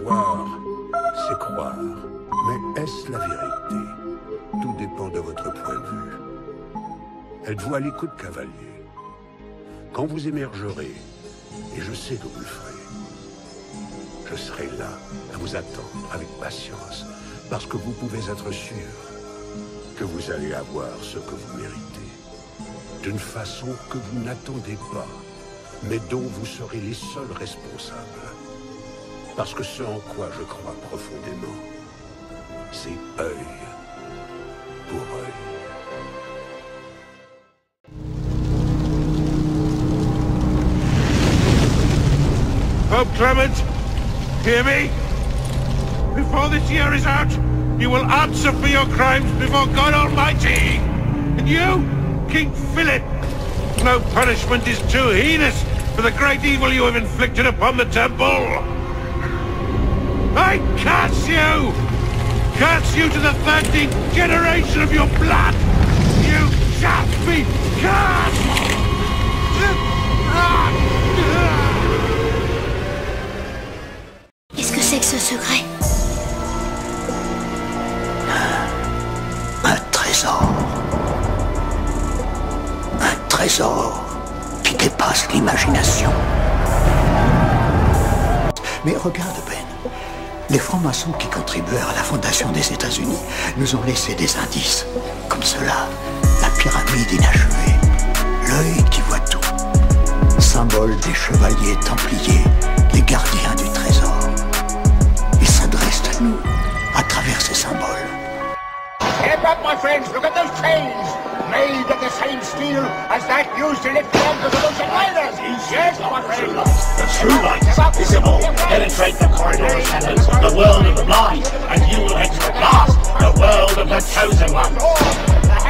Voir, c'est croire. Mais est-ce la vérité? Tout dépend de votre point de vue. Êtes-vous à l'écoute, cavalier? Quand vous émergerez, et je sais que vous le ferez, je serai là à vous attendre avec patience, parce que vous pouvez être sûr que vous allez avoir ce que vous méritez, d'une façon que vous n'attendez pas, mais dont vous serez les seuls responsables. Parce que ce en quoi je crois profondément, c'est œil pour œil. Pope Clement, hear me? Before this year is out, you will answer for your crimes before God Almighty! And you, King Philip, no punishment is too heinous for the great evil you have inflicted upon the temple! I curse you! Curse you to the 13th generation of your blood! You shall be cursed! Qu'est-ce que c'est que ce secret? Un trésor. Un trésor qui dépasse l'imagination. Mais regarde, Ben. Les francs-maçons qui contribuèrent à la fondation des États-Unis nous ont laissé des indices. Comme cela, la pyramide inachevée, l'œil qui voit tout, symbole des chevaliers templiers, les gardiens du trésor. Ils s'adressent à nous à travers ces symboles. Step up, my friends, look at those chains! Made of the same steel as that used to lift the anchors of ocean liners! Yes, my friends! The true light, visible, penetrate the corridors and the world of the blind, and you will enter at last the world of the chosen ones.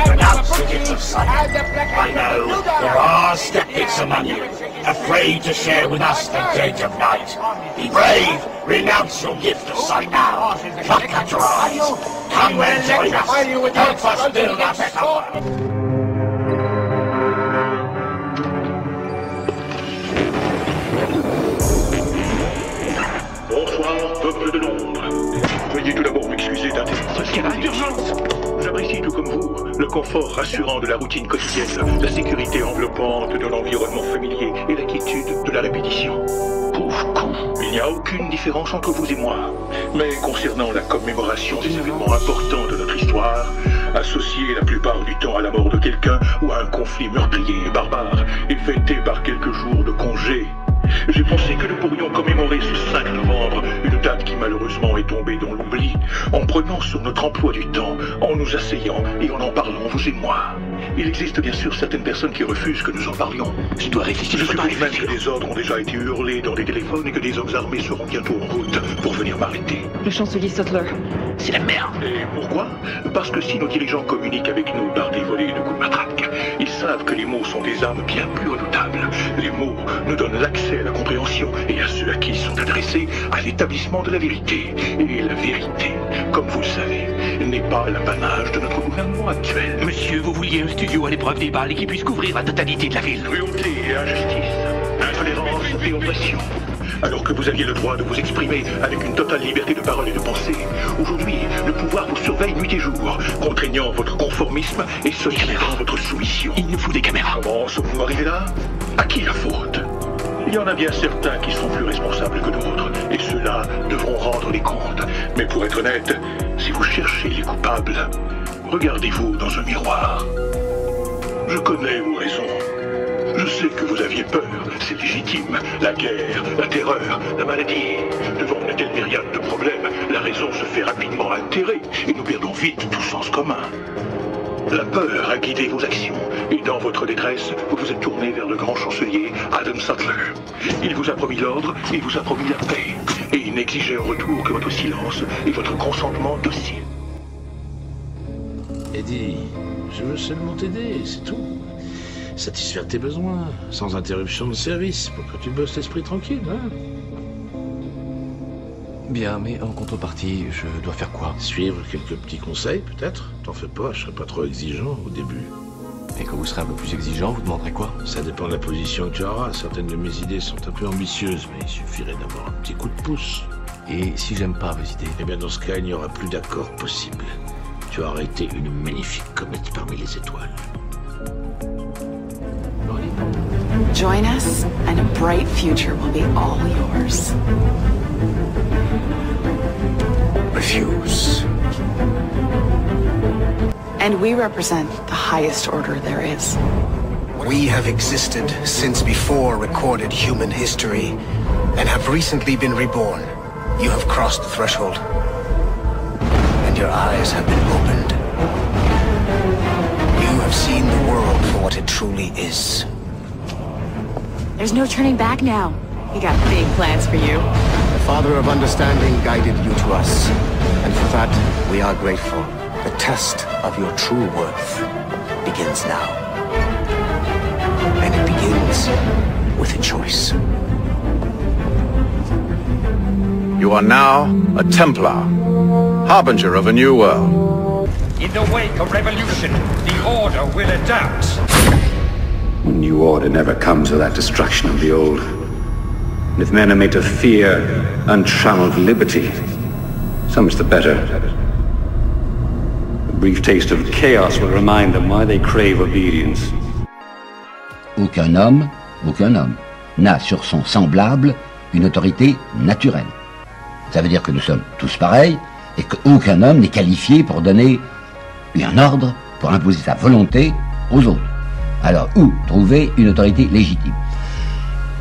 Renounce the gift of sight. I know there are skeptics among you, afraid to share with us the dead of night. Be brave, renounce your gift of sight now. Pluck at your eyes. Come and join us. Help us build a better world. Bonsoir, peuple de Londres. Veuillez tout d'abord m'excuser d'interrompre. D'urgence. J'apprécie tout comme vous le confort rassurant de la routine quotidienne, la sécurité enveloppante de l'environnement familier et la quiétude de la répétition. Pauvre con. Il n'y a aucune différence entre vous et moi. Mais concernant la commémoration des événements importants de notre histoire, associés la plupart du temps à la mort de quelqu'un ou à un conflit meurtrier et barbare, et fêté par quelques jours de congé, j'ai pensé que nous pourrions commémorer ce 5 novembre, une date qui malheureusement est tombée dans l'oubli, en prenant sur notre emploi du temps, en nous asseyant et en parlant, vous et moi. Il existe bien sûr certaines personnes qui refusent que nous en parlions. Je dois réfléchir. Je suppose même que des ordres ont déjà été hurlés dans des téléphones et que des hommes armés seront bientôt en route pour venir m'arrêter. Le chancelier Sattler. C'est la merde. Et pourquoi? Parce que si nos dirigeants communiquent avec nous par des volées de coups de matraque, ils savent que les mots sont des armes bien plus redoutables. Les mots nous donnent l'accès à la compréhension et à ceux à qui ils sont adressés à l'établissement de la vérité. Et la vérité, comme vous le savez, n'est pas l'apanage de notre gouvernement actuel. Monsieur, vous vouliez un studio à l'épreuve des balles et qui puisse couvrir la totalité de la ville. Cruauté et injustice, intolérance et oppression. Alors que vous aviez le droit de vous exprimer avec une totale liberté de parole et de pensée, aujourd'hui, le pouvoir vous surveille nuit et jour, contraignant votre conformisme et sollicitant votre soumission. Il nous faut des caméras. Comment sommes-nous arrivés là? À qui la faute? Il y en a bien certains qui sont plus responsables que d'autres, et ceux-là devront rendre des comptes. Mais pour être honnête, si vous cherchez les coupables, regardez-vous dans un miroir. Je connais vos raisons. Je sais que vous aviez peur, c'est légitime. La guerre, la terreur, la maladie. Devant une telle myriade de problèmes, la raison se fait rapidement altérer et nous perdons vite tout sens commun. La peur a guidé vos actions, et dans votre détresse, vous vous êtes tourné vers le grand chancelier Adam Sattler. Il vous a promis l'ordre, il vous a promis la paix, et il n'exigeait en retour que votre silence et votre consentement docile. Eddie, je veux seulement t'aider, c'est tout. Satisfaire tes besoins, sans interruption de service, pour que tu bosses l'esprit tranquille, hein? Bien, mais en contrepartie, je dois faire quoi? Suivre quelques petits conseils, peut-être? T'en fais pas, je serai pas trop exigeant au début. Et quand vous serez un peu plus exigeant, vous demanderez quoi? Ça dépend de la position que tu auras. Certaines de mes idées sont un peu ambitieuses, mais il suffirait d'avoir un petit coup de pouce. Et si j'aime pas vos idées? Eh bien, dans ce cas, il n'y aura plus d'accord possible. Tu as arrêté une magnifique comète parmi les étoiles. Join us, and a bright future will be all yours. Refuse. And we represent the highest order there is. We have existed since before recorded human history and have recently been reborn. You have crossed the threshold, and your eyes have been opened. You have seen the world for what it truly is. There's no turning back now. We got big plans for you. The Father of Understanding guided you to us, and for that we are grateful. The test of your true worth begins now. And it begins with a choice. You are now a Templar, harbinger of a new world. In the wake of revolution, the Order will adapt. A new order never comes without destruction of the old. And if men are made to fear untrammeled liberty, so much the better. A brief taste of chaos will remind them why they crave obedience. Aucun homme n'a sur son semblable une autorité naturelle. Ça veut dire que nous sommes tous pareils et qu'aucun homme n'est qualifié pour donner un ordre, pour imposer sa volonté aux autres. Alors, où trouver une autorité légitime?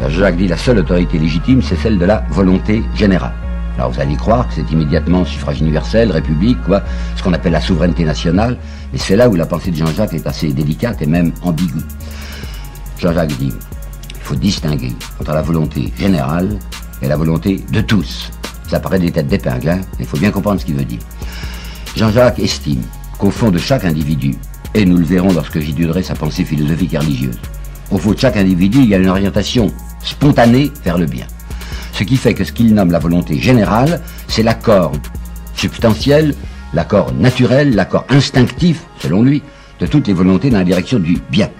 Jacques dit la seule autorité légitime, c'est celle de la volonté générale. Alors vous allez croire que c'est immédiatement suffrage universel, république, quoi, ce qu'on appelle la souveraineté nationale, et c'est là où la pensée de Jean-Jacques est assez délicate et même ambiguë. Jean-Jacques dit, il faut distinguer entre la volonté générale et la volonté de tous. Ça paraît des têtes d'épingle, hein, mais il faut bien comprendre ce qu'il veut dire. Jean-Jacques estime qu'au fond de chaque individu, et nous le verrons lorsque j'étudierai sa pensée philosophique et religieuse, au fond de chaque individu, il y a une orientation spontanée vers le bien. Ce qui fait que ce qu'il nomme la volonté générale, c'est l'accord substantiel, l'accord naturel, l'accord instinctif, selon lui, de toutes les volontés dans la direction du bien.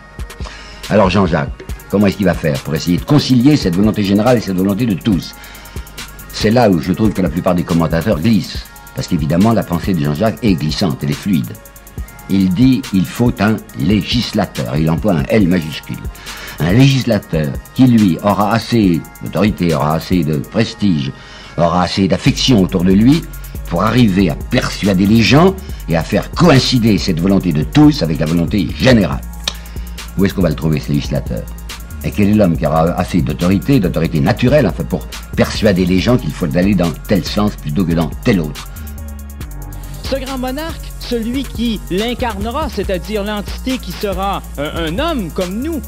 Alors Jean-Jacques, comment est-ce qu'il va faire pour essayer de concilier cette volonté générale et cette volonté de tous? C'est là où je trouve que la plupart des commentateurs glissent, parce qu'évidemment la pensée de Jean-Jacques est glissante, elle est fluide. Il dit il faut un législateur, il emploie un L majuscule. Un législateur qui, lui, aura assez d'autorité, aura assez de prestige, aura assez d'affection autour de lui pour arriver à persuader les gens et à faire coïncider cette volonté de tous avec la volonté générale. Où est-ce qu'on va le trouver, ce législateur? Et quel est l'homme qui aura assez d'autorité naturelle, enfin, pour persuader les gens qu'il faut aller dans tel sens plutôt que dans tel autre? Ce grand monarque, celui qui l'incarnera, c'est-à-dire l'entité qui sera un homme comme nous.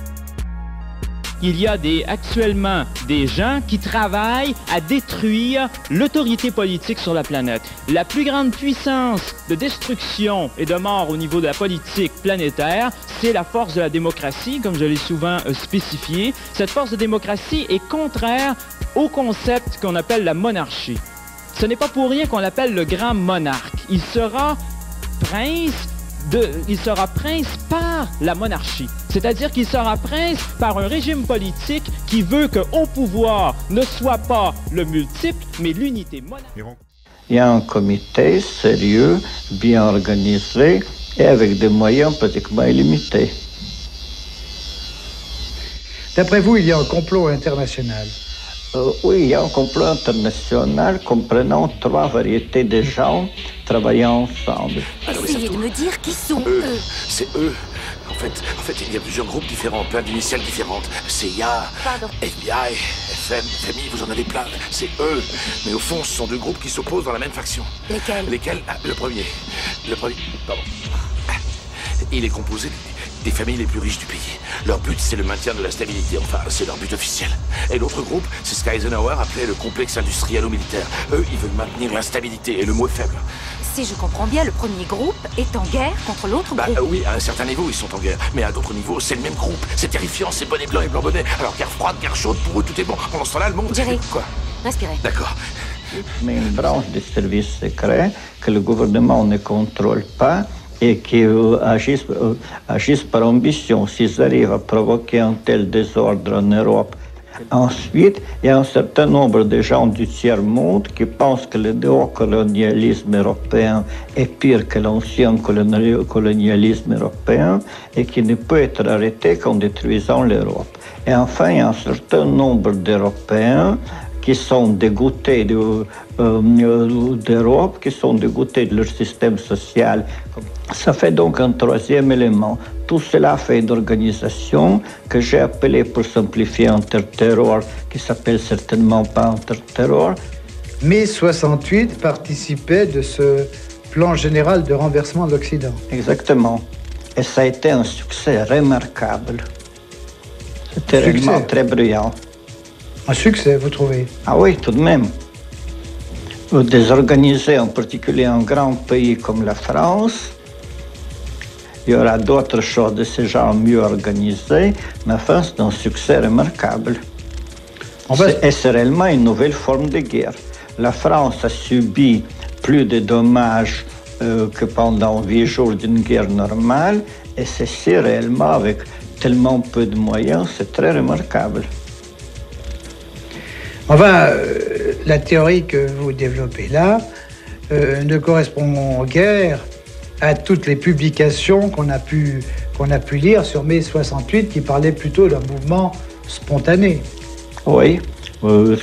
Il y a actuellement des gens qui travaillent à détruire l'autorité politique sur la planète. La plus grande puissance de destruction et de mort au niveau de la politique planétaire, c'est la force de la démocratie, comme je l'ai souvent spécifié. Cette force de démocratie est contraire au concept qu'on appelle la monarchie. Ce n'est pas pour rien qu'on l'appelle le grand monarque. Il sera prince par la monarchie. C'est-à-dire qu'il sera prince par un régime politique qui veut qu'au pouvoir ne soit pas le multiple, mais l'unité monarchique. Il y a un comité sérieux, bien organisé et avec des moyens pratiquement illimités. D'après vous, il y a un complot international? Oui, il y a un complot international comprenant 3 variétés de gens travaillant ensemble. Essayez de me dire qui sont eux. C'est eux. En fait, il y a plusieurs groupes différents, plein d'initiales différentes. CIA, FBI, FM, FMI, vous en avez plein. C'est eux. Mais au fond, ce sont 2 groupes qui s'opposent dans la même faction. Lesquels? Le premier, pardon. Il est composé des familles les plus riches du pays. Leur but, c'est le maintien de la stabilité. Enfin, c'est leur but officiel. Et l'autre groupe, c'est ce qu'Eisenhower appelait le complexe industriel-militaire. Eux, ils veulent maintenir l'instabilité, et le mot est faible. Si je comprends bien, le premier groupe est en guerre contre l'autre groupe. Oui, à un certain niveau, ils sont en guerre. Mais à d'autres niveaux, c'est le même groupe. C'est terrifiant, c'est bonnet blanc et blanc bonnet. Alors, guerre froide, guerre chaude, pour eux, tout est bon. Pendant ce temps-là, le monde... Jerry, quoi? respirez. D'accord. Mais une branche des services secrets que le gouvernement ne contrôle pas et qui agissent par ambition s'ils arrivent à provoquer un tel désordre en Europe. Ensuite, il y a un certain nombre de gens du tiers-monde qui pensent que le néocolonialisme européen est pire que l'ancien colonialisme européen et qui ne peut être arrêté qu'en détruisant l'Europe. Et enfin, il y a un certain nombre d'Européens qui sont dégoûtés d'Europe, qui sont dégoûtés de leur système social. Ça fait donc un troisième élément. Tout cela fait une organisation que j'ai appelée, pour simplifier, interterror, qui s'appelle certainement pas interterror. Mai 68 participait de ce plan général de renversement de l'Occident. Exactement. Et ça a été un succès remarquable. C'était réellement très brillant. Un succès, vous trouvez? Ah oui, tout de même. Désorganiser en particulier un grand pays comme la France, il y aura d'autres choses de ce genre mieux organisées, mais enfin, c'est un succès remarquable. Et c'est réellement une nouvelle forme de guerre. La France a subi plus de dommages que pendant 8 jours d'une guerre normale, et ceci réellement avec tellement peu de moyens, c'est très remarquable. Enfin, la théorie que vous développez là ne correspond guère à toutes les publications qu'on a pu lire sur mai 68 qui parlaient plutôt d'un mouvement spontané. Oui,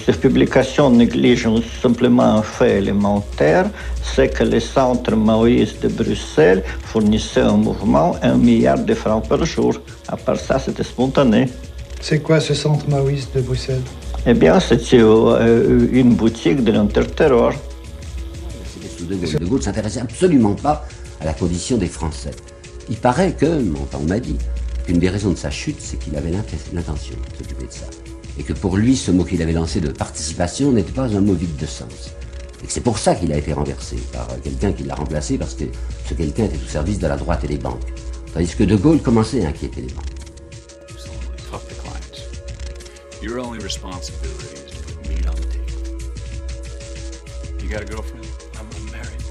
ces publications négligent simplement un fait élémentaire, c'est que le centre maoïste de Bruxelles fournissait un mouvement 1 milliard de francs par jour. À part ça, c'était spontané. C'est quoi ce centre maoïste de Bruxelles? Eh bien, c'était une boutique de l'interterror. De Gaulle ne s'intéressait absolument pas à la condition des Français. Il paraît que, on m'a dit, qu'une des raisons de sa chute, c'est qu'il avait l'intention de s'occuper de ça. Et que pour lui, ce mot qu'il avait lancé de participation n'était pas un mot vide de sens. Et que c'est pour ça qu'il a été renversé par quelqu'un qui l'a remplacé, parce que ce quelqu'un était au service de la droite et des banques. Tandis que De Gaulle commençait à inquiéter les banques. Your only responsibility is to put meat on the table. You got a girlfriend? I'm married.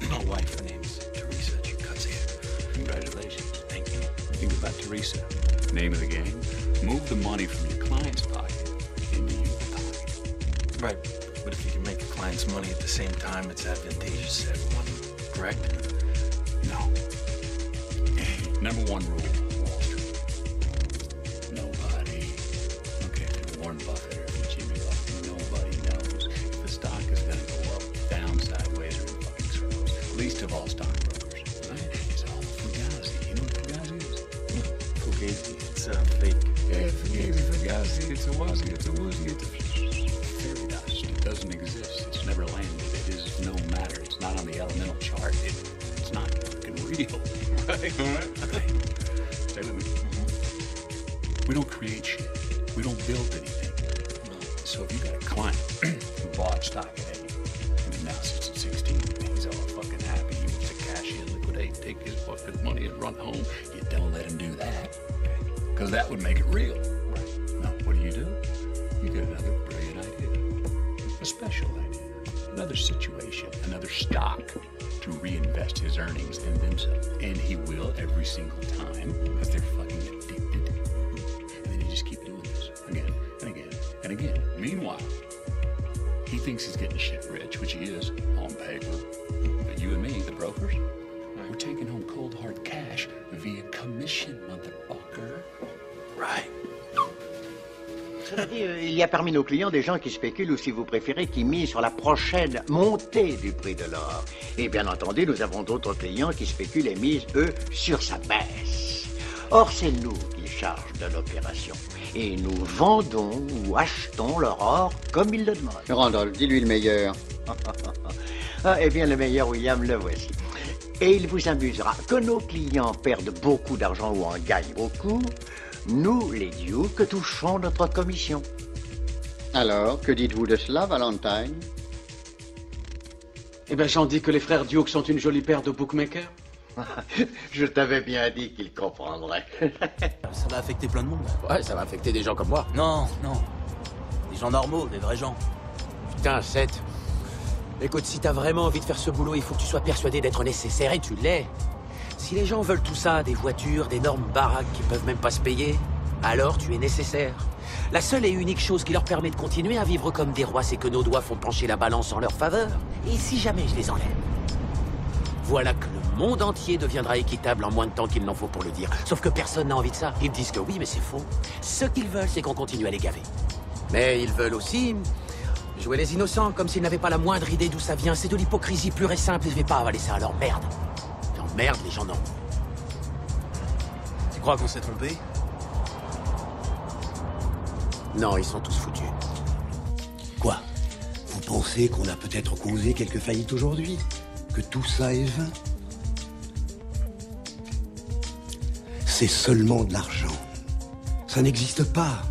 My wife, her name is Teresa. She cuts hair. Congratulations. Thank you. Think about Teresa. Name of the game? Move the money from your client's pocket into your pocket. Right. But if you can make your client's money at the same time, it's advantageous to everyone. Correct? No. Number one rule. Warren Buffett or Jimmy Buffett, nobody knows if the stock is going to go up, down, sideways, or in fucking circles. Least of all stockbrokers, right? It's all Fugazi. You know what Fugazi is? Fugazi. It's a fake. Yeah, Fugazi. It's a Wazi. It's a Woozy. It's a fairy dust. It doesn't exist. It's never landed. It is no matter. It's not on the elemental chart. It's not fucking real. Right? Okay. Stay with me. We don't create shit. We don't build anything. So if you got a client who bought stock at 80 and now sits at 16, he's all fucking happy. He wants to cash in, liquidate, take his fucking money and run home. You don't let him do that, because that would make it real. Now, what do? You get another brilliant idea, a special idea, another situation, another stock to reinvest his earnings in themselves. And he will every single time, because they're fucking addicted. And then you just keep doing this again and again and again. Meanwhile, he thinks he's getting shit rich, which he is on paper. But you and me, the brokers, we're taking home cold hard cash via commission, motherfucker. Right. Cela dit, il y a parmi nos clients des gens qui spéculent, ou si vous préférez, qui misent sur la prochaine montée du prix de l'or. Et bien entendu, nous avons d'autres clients qui spéculent et misent, eux, sur sa baisse. Or, c'est nous qui chargent de l'opération. Et nous vendons ou achetons leur or comme ils le demandent. Randolph, dis-lui le meilleur. Eh bien, le meilleur, William, le voici. Et il vous amusera que nos clients perdent beaucoup d'argent ou en gagnent beaucoup. Nous, les Dukes, touchons notre commission. Alors, que dites-vous de cela, Valentine? Eh bien, j'en dis que les frères Duke sont une jolie paire de bookmakers. Je t'avais bien dit qu'ils comprendraient. Ça va affecter plein de monde. Ouais, ça va affecter des gens comme moi. Non, non. Des gens normaux, des vrais gens. Putain, Écoute, si t'as vraiment envie de faire ce boulot, il faut que tu sois persuadé d'être nécessaire, et tu l'es. Si les gens veulent tout ça, des voitures, d'énormes baraques qui peuvent même pas se payer, alors tu es nécessaire. La seule et unique chose qui leur permet de continuer à vivre comme des rois, c'est que nos doigts font pencher la balance en leur faveur. Et si jamais je les enlève, voilà que le monde entier deviendra équitable en moins de temps qu'il n'en faut pour le dire. Sauf que personne n'a envie de ça. Ils me disent que oui, mais c'est faux. Ce qu'ils veulent, c'est qu'on continue à les gaver. Mais ils veulent aussi jouer les innocents, comme s'ils n'avaient pas la moindre idée d'où ça vient. C'est de l'hypocrisie pure et simple, et je vais pas avaler ça à leur merde. Leur merde, les gens non. Tu crois qu'on s'est trompé? Non, ils sont tous foutus. Quoi? Vous pensez qu'on a peut-être causé quelques faillites aujourd'hui? Que tout ça est vain? C'est seulement de l'argent. Ça n'existe pas.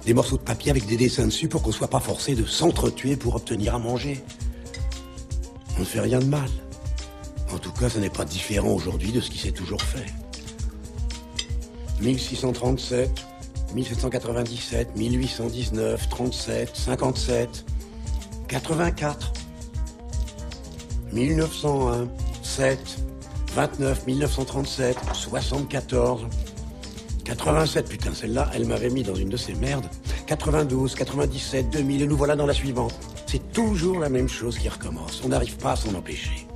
Des morceaux de papier avec des dessins dessus pour qu'on soit pas forcé de s'entretuer pour obtenir à manger. On ne fait rien de mal. En tout cas, ça n'est pas différent aujourd'hui de ce qui s'est toujours fait. 1637, 1797, 1819, 37, 57, 84, 1901, 7, 29, 1937, 74, 87, putain, celle-là, elle m'avait mis dans une de ces merdes. 92, 97, 2000, et nous voilà dans la suivante. C'est toujours la même chose qui recommence. On n'arrive pas à s'en empêcher.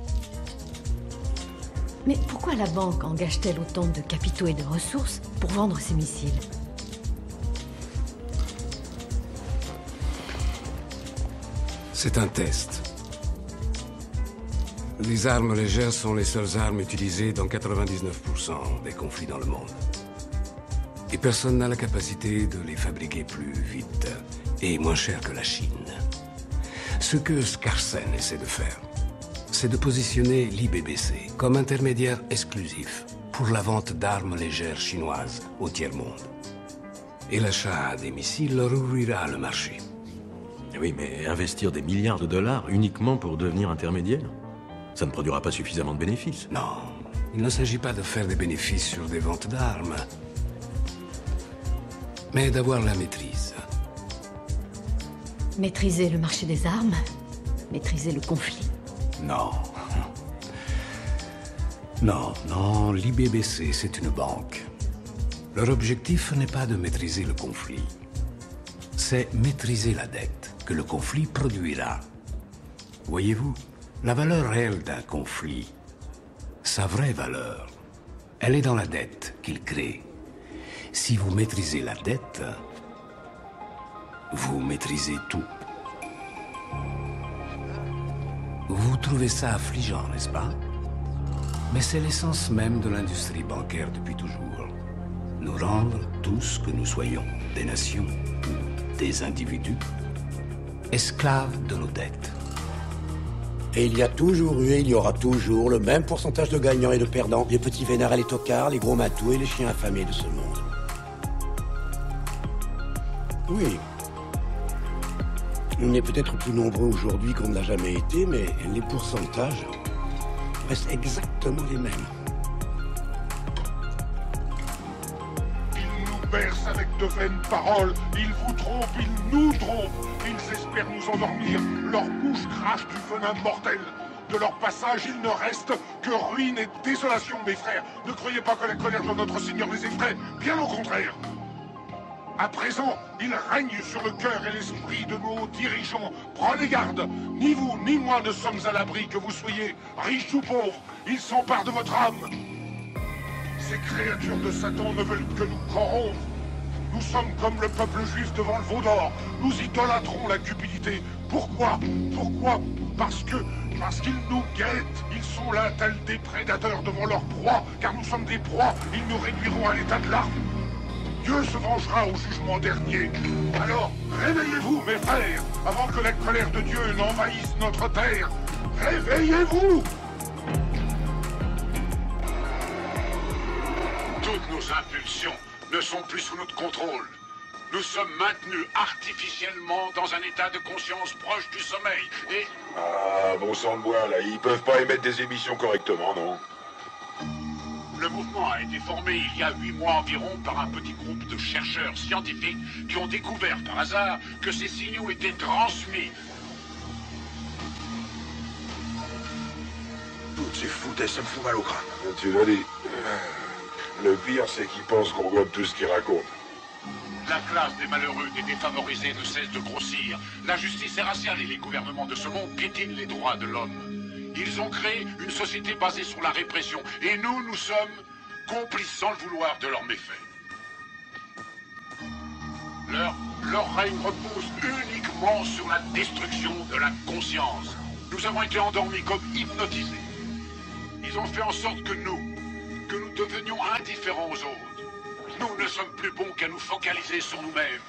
Mais pourquoi la banque engage-t-elle autant de capitaux et de ressources pour vendre ses missiles? C'est un test. Les armes légères sont les seules armes utilisées dans 99% des conflits dans le monde. Et personne n'a la capacité de les fabriquer plus vite et moins cher que la Chine. Ce que Skarsen essaie de faire, c'est de positionner l'IBBC comme intermédiaire exclusif pour la vente d'armes légères chinoises au tiers-monde. Et l'achat des missiles leur ouvrira le marché. Oui, mais investir des milliards de dollars uniquement pour devenir intermédiaire, ça ne produira pas suffisamment de bénéfices. Non, il ne s'agit pas de faire des bénéfices sur des ventes d'armes, mais d'avoir la maîtrise. Maîtriser le marché des armes, maîtriser le conflit. Non. Non, l'IBBC, c'est une banque. Leur objectif n'est pas de maîtriser le conflit. C'est maîtriser la dette que le conflit produira. Voyez-vous, la valeur réelle d'un conflit, sa vraie valeur, elle est dans la dette qu'il crée. Si vous maîtrisez la dette, vous maîtrisez tout. Vous trouvez ça affligeant, n'est-ce pas? Mais c'est l'essence même de l'industrie bancaire depuis toujours. Nous rendre tous que nous soyons, des nations ou des individus, esclaves de nos dettes. Et il y a toujours eu et il y aura toujours le même pourcentage de gagnants et de perdants, les petits vénards et les tocards, les gros matous et les chiens affamés de ce monde. Oui. On est peut-être plus nombreux aujourd'hui qu'on ne l'a jamais été, mais les pourcentages restent exactement les mêmes. Ils nous bercent avec de vaines paroles, ils vous trompent, ils nous trompent, ils espèrent nous endormir, leur bouche crache du venin mortel. De leur passage, il ne reste que ruine et désolation, mes frères. Ne croyez pas que la colère de notre Seigneur les effraie, bien au contraire. À présent, il règne sur le cœur et l'esprit de nos dirigeants. Prenez garde, ni vous ni moi ne sommes à l'abri, que vous soyez riches ou pauvres. Ils s'emparent de votre âme. Ces créatures de Satan ne veulent que nous corrompre. Nous sommes comme le peuple juif devant le veau d'or. Nous idolâtrons la cupidité. Pourquoi? Parce qu'ils nous guettent. Ils sont là tels des prédateurs devant leur proie. Car nous sommes des proies. Ils nous réduiront à l'état de larves. Dieu se vengera au jugement dernier. Alors, réveillez-vous, mes frères, avant que la colère de Dieu n'envahisse notre terre. Réveillez-vous! Toutes nos impulsions ne sont plus sous notre contrôle. Nous sommes maintenus artificiellement dans un état de conscience proche du sommeil et... Ah, bon sang de bois, là, ils peuvent pas émettre des émissions correctement, non? Le mouvement a été formé il y a 8 mois environ par un petit groupe de chercheurs scientifiques qui ont découvert par hasard que ces signaux étaient transmis. Toutes C'est foutu, ça me fout mal au crâne. Tu l'as dit. Le pire, c'est qu'ils pensent qu'on gobe tout ce qu'ils racontent. La classe des malheureux, des défavorisés ne cesse de grossir. La justice est raciale et les gouvernements de ce monde piétinent les droits de l'homme. Ils ont créé une société basée sur la répression. Et nous sommes complices sans le vouloir de leurs méfaits. Leur règne repose uniquement sur la destruction de la conscience. Nous avons été endormis comme hypnotisés. Ils ont fait en sorte que nous devenions indifférents aux autres. Nous ne sommes plus bons qu'à nous focaliser sur nous-mêmes.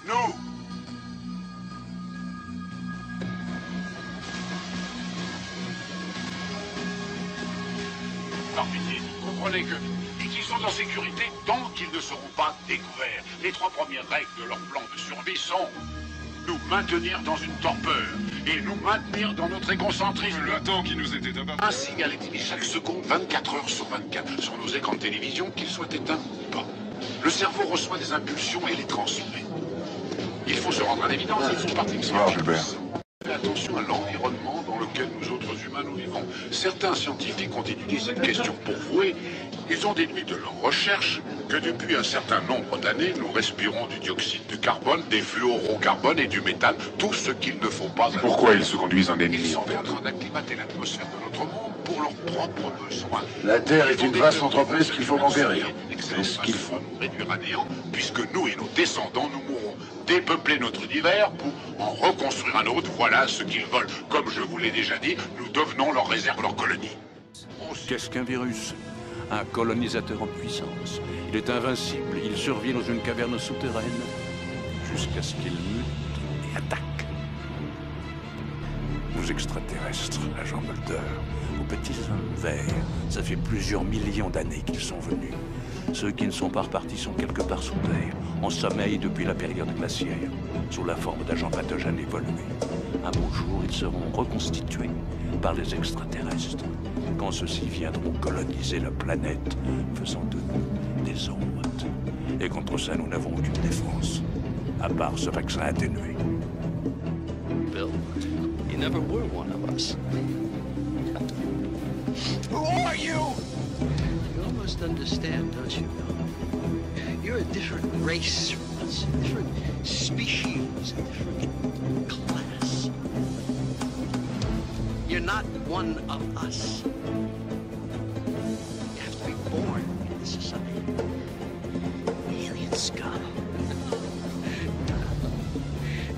Nous! Par pitié, comprenez qu'ils sont en sécurité tant qu'ils ne seront pas découverts. Les 3 premières règles de leur plan de survie sont nous maintenir dans une torpeur et nous maintenir dans notre égocentrisme. Le temps qui nous était appartenu. Un signal est émis chaque seconde, 24 heures sur 24, sur nos écrans de télévision, qu'ils soient éteints ou pas. Le cerveau reçoit des impulsions et les transmet. Il faut se rendre à l'évidence, ils sont partis. Faites attention à l'environnement dans lequel nous autres humains nous vivons. Certains scientifiques ont étudié cette question pour vous et ils ont déduit de leurs recherches que depuis un certain nombre d'années, nous respirons du dioxyde de carbone, des fluorocarbones et du méthane, tout ce qu'ils ne font pas. Pourquoi ils se conduisent en ennemis? Ils sont en train d'acclimater l'atmosphère de notre monde pour leurs propres besoins. La Terre est une vaste entreprise qu'il faut conquérir. C'est ce qu'il faut nous réduire à néant, puisque nous et nos descendants, nous mourrons. Dépeupler notre univers pour en reconstruire un autre, voilà ce qu'ils veulent. Comme je vous l'ai déjà dit, nous devenons leur réserve, leur colonie. Qu'est-ce qu'un virus? Un colonisateur en puissance. Il est invincible, il survit dans une caverne souterraine jusqu'à ce qu'il mute et attaque. Nos extraterrestres, agent Mulder, aux petits hommes verts, ça fait plusieurs millions d'années qu'ils sont venus. Ceux qui ne sont pas repartis sont quelque part sous terre, en sommeil depuis la période glaciaire, sous la forme d'agents pathogènes évolués. Un beau jour, ils seront reconstitués par les extraterrestres, quand ceux-ci viendront coloniser la planète, faisant de nous des hôtes. Et contre ça, nous n'avons aucune défense, à part ce vaccin atténué. Bill, you never were one of us. Who are you? You almost understand, don't you, Bill? You're a different race from us, a different species, a different class. You're not one of us. You have to be born in this society. Alien scum.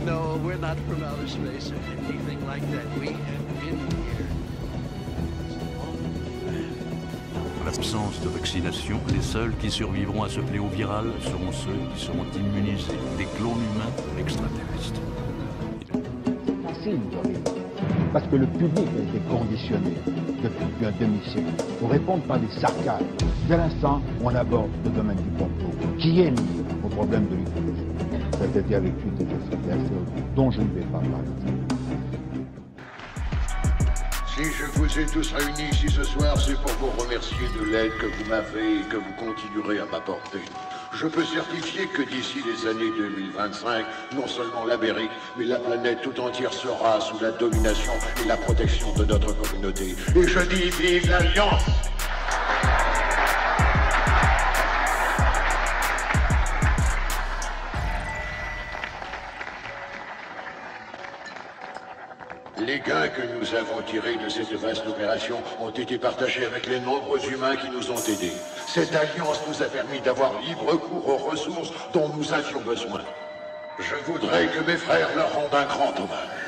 No, we're not from outer space or anything like that. We have been here. En l'absence de vaccination, les seuls qui survivront à ce fléau viral seront ceux qui seront immunisés, les clones humains ou l'extraterrestre. Parce que le public a été conditionné depuis un demi-siècle pour répondre par des sarcasmes. Dès l'instant où on aborde le domaine du complot, qui est lié au problème de l'écologie, c'est-à-dire avec toutes les extraterrestres dont je ne vais pas parler. Si je vous ai tous réunis ici ce soir, c'est pour vous remercier de l'aide que vous m'avez et que vous continuerez à m'apporter. Je peux certifier que d'ici les années 2025, non seulement l'Amérique, mais la planète tout entière sera sous la domination et la protection de notre communauté. Et je dis vive l'Alliance! Les gains que nous avons tirés de cette vaste opération ont été partagés avec les nombreux humains qui nous ont aidés. Cette alliance nous a permis d'avoir libre cours aux ressources dont nous avions besoin. Je voudrais que mes frères leur rendent un grand hommage.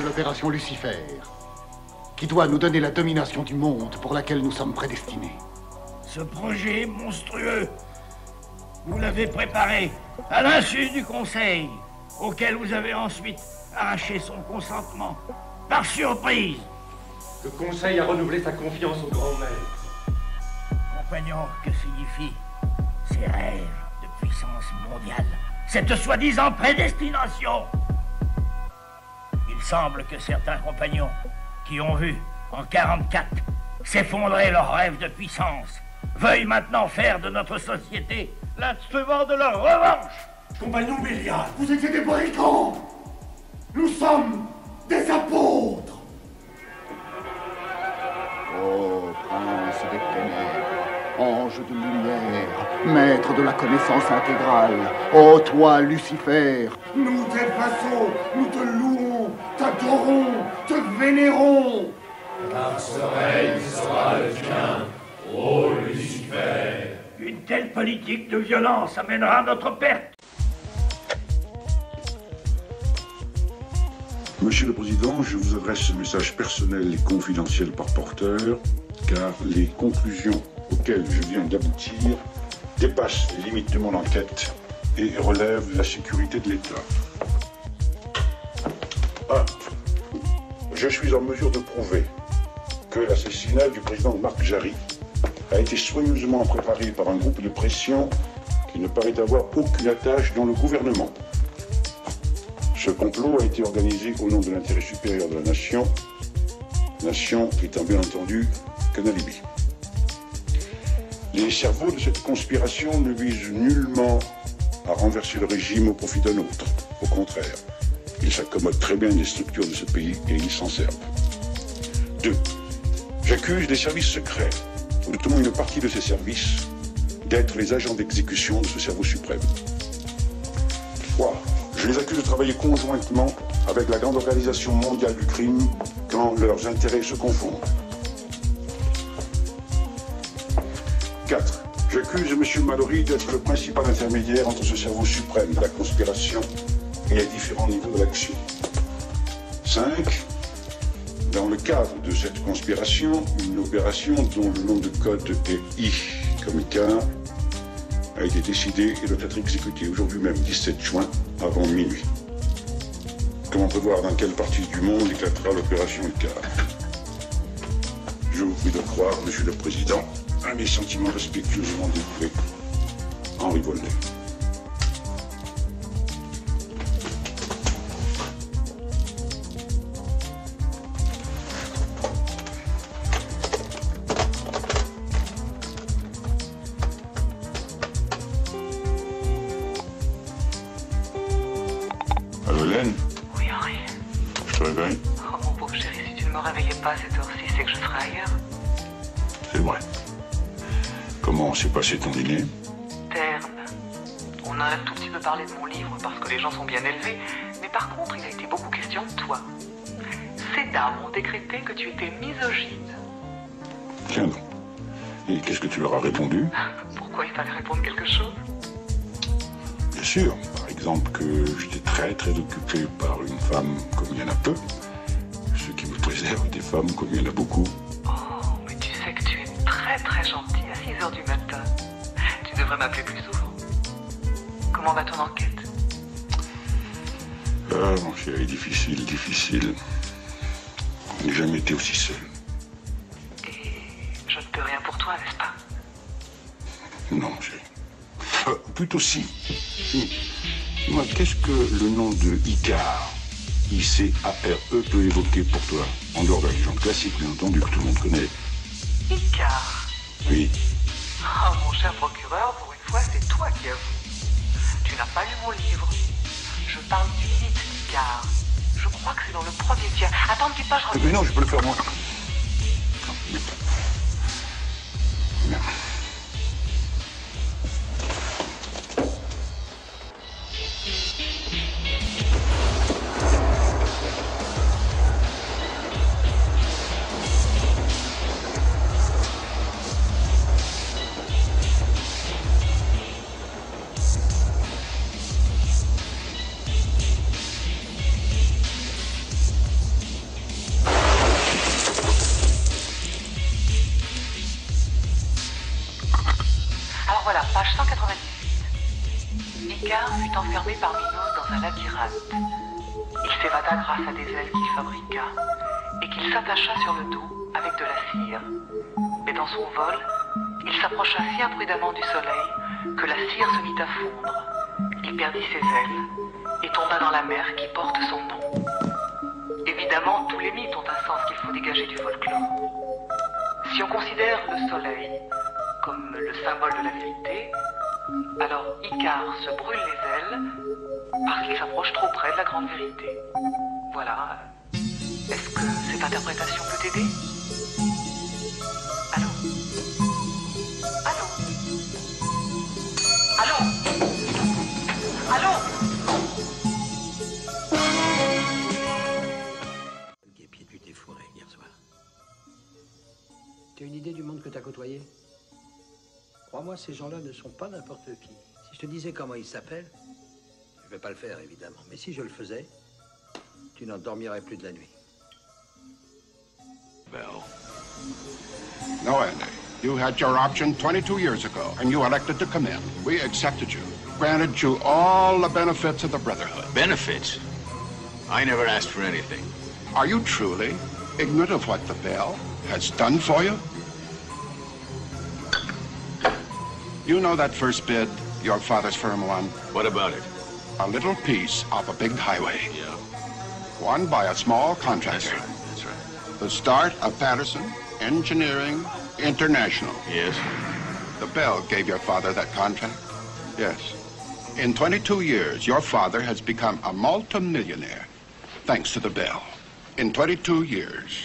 L'opération Lucifer, qui doit nous donner la domination du monde pour laquelle nous sommes prédestinés. Ce projet monstrueux, vous l'avez préparé à l'insu du Conseil, auquel vous avez ensuite arraché son consentement, par surprise. Le Conseil a renouvelé sa confiance au grand maître. Compagnon, que signifient ces rêves de puissance mondiale, cette soi-disant prédestination? Il semble que certains compagnons qui ont vu, en 44, s'effondrer leurs rêves de puissance, veuillent maintenant faire de notre société l'instrument de leur revanche. Compagnon Bélial, vous étiez des bourricons. Nous sommes des apôtres. Ô prince des ténèbres, ange de lumière, maître de la connaissance intégrale, ô toi Lucifer, nous t'effaçons, nous te louons, t'adorons, te vénérons. Car ce règne sera le tien, ô Lucifer. Une telle politique de violence amènera notre perte. Monsieur le Président, je vous adresse ce message personnel et confidentiel par porteur, car les conclusions auxquelles je viens d'aboutir dépassent les limites de mon enquête et relèvent de la sécurité de l'État. Je suis en mesure de prouver que l'assassinat du président Marc Jarry a été soigneusement préparé par un groupe de pression qui ne paraît avoir aucune attache dans le gouvernement. Ce complot a été organisé au nom de l'intérêt supérieur de la nation étant bien entendu qu'un alibi. Les cerveaux de cette conspiration ne visent nullement à renverser le régime au profit d'un autre. Au contraire, ils s'accommodent très bien des structures de ce pays et ils s'en servent. 2. J'accuse les services secrets, ou notamment une partie de ces services, d'être les agents d'exécution de ce cerveau suprême. 3. Je les accuse de travailler conjointement avec la grande organisation mondiale du crime quand leurs intérêts se confondent. 4. J'accuse M. Mallory d'être le principal intermédiaire entre ce cerveau suprême de la conspiration et les différents niveaux de l'action. 5. Dans le cadre de cette conspiration, une opération dont le nom de code est I comme Icar a été décidée et doit être exécutée aujourd'hui même, 17 juin, avant minuit. Comment prévoir dans quelle partie du monde éclatera l'opération Icar? Je vous prie de croire, Monsieur le Président, à mes sentiments respectueusement dévoués, Henri Volney. Allô, Hélène? Oui, Henri. Je te réveille? Oh, mon pauvre chéri, si tu ne me réveillais pas à cette heure-ci, c'est que je serais ailleurs. C'est vrai. Comment s'est passé ton dîner? Terne. On a un tout petit peu parlé de mon livre parce que les gens sont bien élevés, mais par contre, il a été beaucoup question de toi. Ces dames ont décrété que tu étais misogyne. Tiens donc. Et qu'est-ce que tu leur as répondu? Pourquoi il fallait répondre quelque chose? Bien sûr. Par exemple que j'étais très très occupé par une femme comme il y en a peu, ce qui me préserve des femmes comme il y en a beaucoup. Oh, mais tu sais que tu es très très gentil à 6 heures du matin. Tu devrais m'appeler plus souvent. Comment va ton enquête? Ah, mon chéri, difficile, difficile. Je n'ai jamais été aussi seul. Et je ne peux rien pour toi, n'est-ce pas? Non, chéri. Plutôt si. Moi, qu'est-ce que le nom de Icar, I-C-A-R-E, peut évoquer pour toi? En dehors d'un genre classique, bien entendu, que tout le monde connaît. Icar. Oui. Oh, mon cher procureur, pour une fois, c'est toi qui avoue. Tu n'as pas lu mon livre. Je parle du mythe d'Icar. Je crois que c'est dans le premier tiers. Attends, ne dis pas, je reviens. Mais non, je peux le faire moi. Merde. Alors voilà, page 198. Icar fut enfermé par Minos dans un labyrinthe. Il s'évada grâce à des ailes qu'il fabriqua et qu'il s'attacha sur le dos avec de la cire. Mais dans son vol, il s'approcha si imprudemment du soleil que la cire se mit à fondre. Il perdit ses ailes et tomba dans la mer qui porte son nom. Évidemment, tous les mythes ont un sens qu'il faut dégager du folklore. Si on considère le soleil comme le symbole de la vérité, alors Icar se brûle les ailes parce qu'il s'approche trop près de la grande vérité. Voilà. Est-ce que cette interprétation peut t'aider? Allô? Allô? Allô? Allô? Le guépier du défourré hier soir. Tu as une idée du monde que t'as côtoyé? Crois-moi, ces gens-là ne sont pas n'importe qui. Si je te disais comment ils s'appellent, je vais pas le faire, évidemment. Mais si je le faisais, tu n'en dormirais plus de la nuit. Bell. No, Andy. You had your option 22 years ago, and you elected to come in. We accepted you, granted you all the benefits of the Brotherhood. Benefits? I never asked for anything. Are you truly ignorant of what the Bell has done for you? You know that first bid your father's firm won? What about it? A little piece of a big highway. Yeah. Won by a small contractor. That's right, that's right. The start of Patterson Engineering International. Yes. The Bell gave your father that contract? Yes. In 22 years, your father has become a multimillionaire, thanks to the Bell. In 22 years,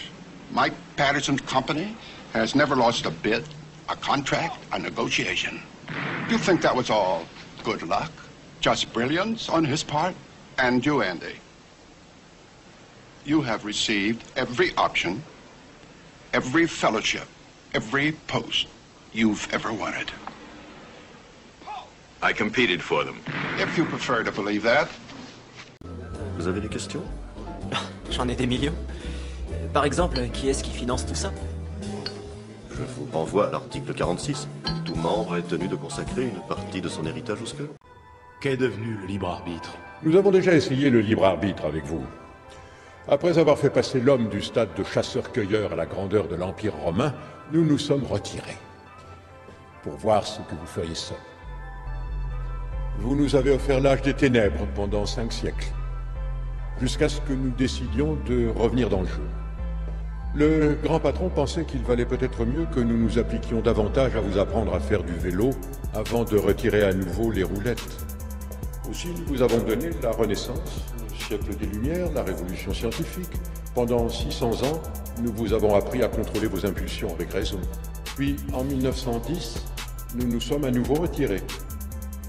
Mike Patterson's company has never lost a bid, a contract, a negotiation. You think that was all good luck? Just brilliance on his part? And you, Andy? You have received every option, every fellowship, every post you've ever wanted. I competed for them. If you prefer to believe that. Vous avez des questions? J'en ai des millions. Par exemple, qui est-ce qui finance tout ça? Je vous renvoie à l'article 46. Tout membre est tenu de consacrer une partie de son héritage au squelette. Qu'est devenu le libre arbitre? Nous avons déjà essayé le libre arbitre avec vous. Après avoir fait passer l'homme du stade de chasseur-cueilleur à la grandeur de l'Empire romain, nous nous sommes retirés. Pour voir ce que vous feriez seul. Vous nous avez offert l'âge des ténèbres pendant 5 siècles. Jusqu'à ce que nous décidions de revenir dans le jeu. Le grand patron pensait qu'il valait peut-être mieux que nous nous appliquions davantage à vous apprendre à faire du vélo avant de retirer à nouveau les roulettes. Aussi, nous vous avons donné la Renaissance, le siècle des Lumières, la Révolution scientifique. Pendant 600 ans, nous vous avons appris à contrôler vos impulsions avec raison. Puis, en 1910, nous nous sommes à nouveau retirés.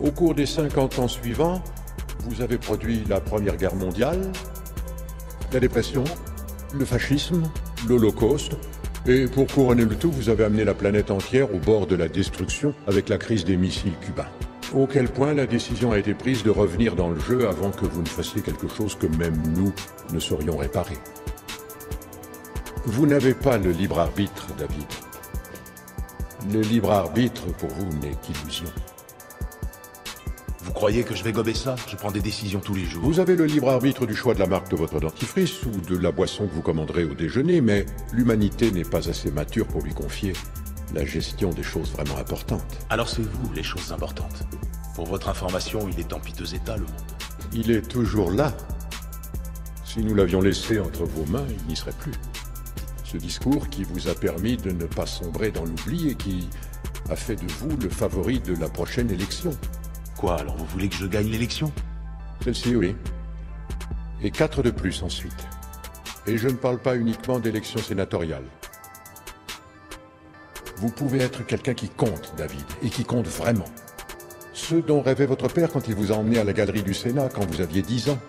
Au cours des 50 ans suivants, vous avez produit la Première Guerre mondiale, la dépression, le fascisme, l'Holocauste, et pour couronner le tout, vous avez amené la planète entière au bord de la destruction avec la crise des missiles cubains. Auquel point la décision a été prise de revenir dans le jeu avant que vous ne fassiez quelque chose que même nous ne saurions réparer. Vous n'avez pas le libre arbitre, David. Le libre arbitre, pour vous, n'est qu'illusion. Vous croyez que je vais gober ça? Je prends des décisions tous les jours. Vous avez le libre arbitre du choix de la marque de votre dentifrice ou de la boisson que vous commanderez au déjeuner, mais l'humanité n'est pas assez mature pour lui confier la gestion des choses vraiment importantes. Alors c'est vous, les choses importantes. Pour votre information, il est en piteux état, le monde. Il est toujours là. Si nous l'avions laissé entre vos mains, il n'y serait plus. Ce discours qui vous a permis de ne pas sombrer dans l'oubli et qui a fait de vous le favori de la prochaine élection. Quoi, alors vous voulez que je gagne l'élection? Celle-ci, oui. Et 4 de plus ensuite. Et je ne parle pas uniquement d'élection sénatoriale. Vous pouvez être quelqu'un qui compte, David, et qui compte vraiment. Ce dont rêvait votre père quand il vous a emmené à la galerie du Sénat quand vous aviez 10 ans.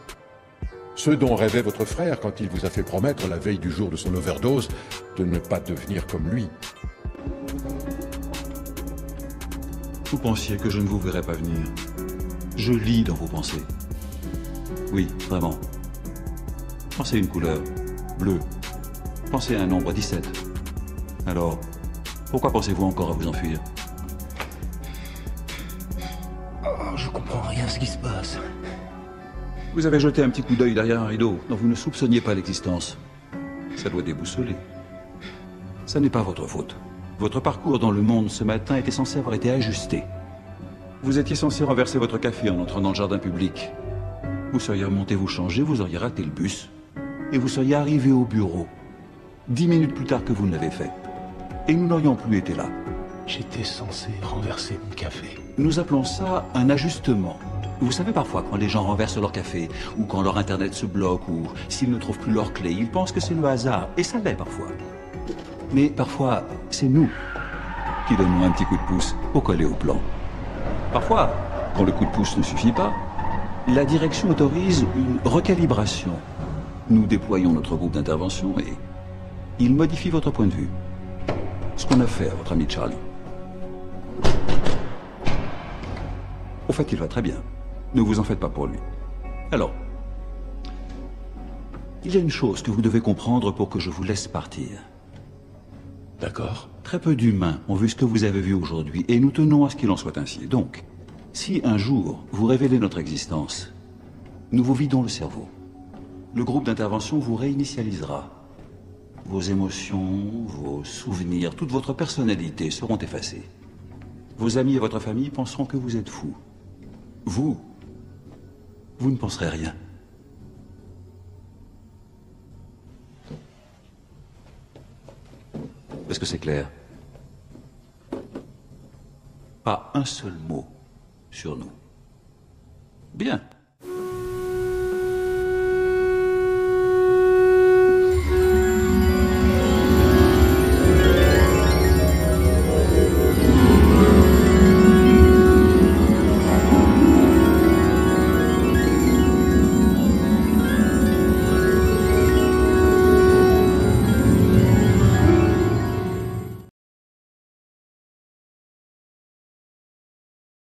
Ce dont rêvait votre frère quand il vous a fait promettre la veille du jour de son overdose de ne pas devenir comme lui. Vous pensiez que je ne vous verrais pas venir. Je lis dans vos pensées. Oui, vraiment. Pensez à une couleur, bleue. Pensez à un nombre 17. Alors, pourquoi pensez-vous encore à vous enfuir? Oh, je comprends rien à ce qui se passe. Vous avez jeté un petit coup d'œil derrière un rideau dont vous ne soupçonniez pas l'existence. Ça doit déboussoler. Ça n'est pas votre faute. Votre parcours dans le monde ce matin était censé avoir été ajusté. Vous étiez censé renverser votre café en entrant dans le jardin public. Vous seriez remonté vous changer, vous auriez raté le bus. Et vous seriez arrivé au bureau. 10 minutes plus tard que vous ne l'avez fait. Et nous n'aurions plus été là. J'étais censé renverser mon café. Nous appelons ça un ajustement. Vous savez, parfois, quand les gens renversent leur café, ou quand leur Internet se bloque, ou s'ils ne trouvent plus leur clé, ils pensent que c'est le hasard, et ça l'est parfois. Mais parfois, c'est nous qui donnons un petit coup de pouce pour coller au plan. Parfois, quand le coup de pouce ne suffit pas, la direction autorise une recalibration. Nous déployons notre groupe d'intervention et il modifie votre point de vue. Ce qu'on a fait à votre ami Charlie. Au fait, il va très bien. Ne vous en faites pas pour lui. Alors, il y a une chose que vous devez comprendre pour que je vous laisse partir. D'accord. Très peu d'humains ont vu ce que vous avez vu aujourd'hui, et nous tenons à ce qu'il en soit ainsi. Donc, si un jour vous révélez notre existence, nous vous vidons le cerveau. Le groupe d'intervention vous réinitialisera. Vos émotions, vos souvenirs, toute votre personnalité seront effacées. Vos amis et votre famille penseront que vous êtes fou. Vous ne penserez rien. Est-ce que c'est clair? Pas un seul mot sur nous. Bien.